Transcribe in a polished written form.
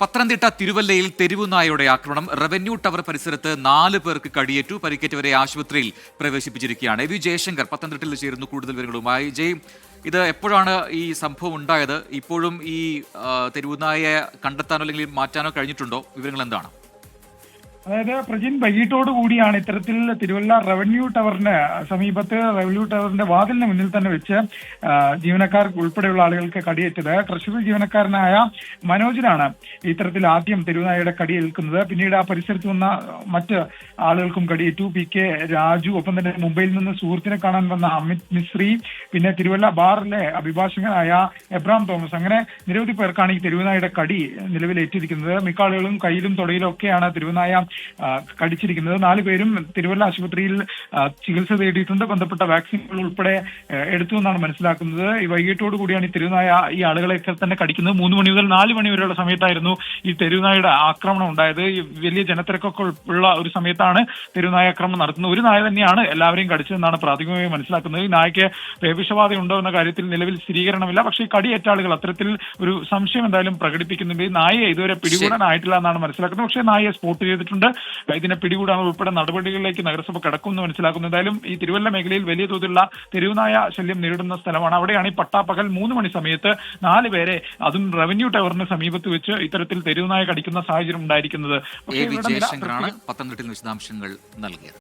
പത്തനംതിട്ട തിരുവല്ലയിൽ തെരുവുനായയുടെ ആക്രമണം. Revenue tower പരിസരത്ത് 4 പേർക്ക് കടിയേറ്റു. പരിക്കേറ്റവരെ ആശുപത്രിയിൽ പ്രവേശിപ്പിച്ചിരിക്കുകയാണ്. വി ജയശങ്കർ പത്തനംതിട്ടയിൽ ചേരുന്നു കൂടുതൽ വിവരങ്ങളുമായി. ജയ്, ഇത് എപ്പോഴാണ് ഈ സംഭവം ഉണ്ടായത്? ഇപ്പോഴും ഈ തെരുവുനായയെ കണ്ടെത്താനോ അല്ലെങ്കിൽ മാറ്റാനോ കഴിഞ്ഞിട്ടുണ്ടോ? വിവരങ്ങൾ എന്താണ്? അതായത് പ്രജിൻ വൈകിട്ടോട് കൂടിയാണ് ഇത്തരത്തിൽ തിരുവല്ല റവന്യൂ ടവറിന് സമീപത്ത് റവന്യൂ ടവറിന്റെ വാതിലിന് മുന്നിൽ തന്നെ വെച്ച് ജീവനക്കാർ ഉൾപ്പെടെയുള്ള ആളുകൾക്ക് കടിയേറ്റത്. ട്രഷറി ജീവനക്കാരനായ മനോജിനാണ് ഇത്തരത്തിൽ ആദ്യം തെരുവുനായയുടെ കടിയേൽക്കുന്നത്. പിന്നീട് ആ പരിസരത്ത് വന്ന മറ്റ് ആളുകൾക്കും കടിയേറ്റു. PK രാജു, ഒപ്പം തന്നെ മുംബൈയിൽ നിന്ന് സുഹൃത്തിനെ കാണാൻ വന്ന അമിത് മിശ്രി, പിന്നെ തിരുവല്ല ബാറിലെ അഭിഭാഷകനായ എബ്രാം തോമസ്, അങ്ങനെ നിരവധി പേർക്കാണ് ഈ തെരുവുനായയുടെ കടി നിലവിൽ ഏറ്റിരിക്കുന്നത്. മിക്ക ആളുകളും കയ്യിലും തൊടയിലും ഒക്കെയാണ് തെരുവുനായ കടിച്ചിരിക്കുന്നത്. 4 പേരും തിരുവല്ല ആശുപത്രിയിൽ ചികിത്സ തേടിയിട്ടുണ്ട്. ബന്ധപ്പെട്ട വാക്സിനുകൾ ഉൾപ്പെടെ എടുത്തു എന്നാണ് മനസ്സിലാക്കുന്നത്. ഈ വൈകിട്ടോട് കൂടിയാണ് ഈ തെരുവുനായ ഈ ആളുകളെയൊക്കെ തന്നെ കടിക്കുന്നത്. 3 മണി മുതൽ 4 മണി വരെയുള്ള സമയത്തായിരുന്നു ഈ തെരുവുനായയുടെ ആക്രമണം ഉണ്ടായത്. ഈ വലിയ ജനത്തിരക്കൊക്കെ ഉള്ള ഒരു സമയത്താണ് തെരുവുനായ ആക്രമണം നടത്തുന്നത്. ഒരു നായ തന്നെയാണ് എല്ലാവരെയും കടിച്ചതെന്നാണ് പ്രാഥമികമായി മനസ്സിലാക്കുന്നത്. ഈ നായയ്ക്ക് പേവിഷബാധ ഉണ്ടോ എന്ന കാര്യത്തിൽ നിലവിൽ സ്ഥിരീകരണമില്ല. പക്ഷേ ഈ കടിയേറ്റ ആളുകൾ അത്തരത്തിൽ ഒരു സംശയം എന്തായാലും പ്രകടിപ്പിക്കുന്നുണ്ട്. ഈ നായയെ ഇതുവരെ പിടികൂടാനായിട്ടില്ല എന്നാണ് മനസ്സിലാക്കുന്നത്. പക്ഷേ നായയെ സ്പോട്ട് ചെയ്തിട്ടുണ്ട്. ഇതിനെ പിടികൂടാൻ ഉൾപ്പെടെ നടപടികളിലേക്ക് നഗരസഭ കടക്കുമെന്ന് മനസ്സിലാക്കുന്നു. എന്തായാലും ഈ തിരുവല്ല മേഖലയിൽ വലിയ തോതിലുള്ള തെരുവുനായ ശല്യം നേരിടുന്ന സ്ഥലമാണ്. അവിടെയാണ് ഈ പട്ടാപ്പകൽ 3 മണി സമയത്ത് 4 പേരെ, അതും റവന്യൂ ടവറിന് സമീപത്ത് വെച്ച് ഇത്തരത്തിൽ തെരുവുനായ കടിക്കുന്ന സാഹചര്യം ഉണ്ടായിരിക്കുന്നത്. പത്തനംതിട്ടയിൽ വിശദാംശങ്ങൾ നൽകിയത്.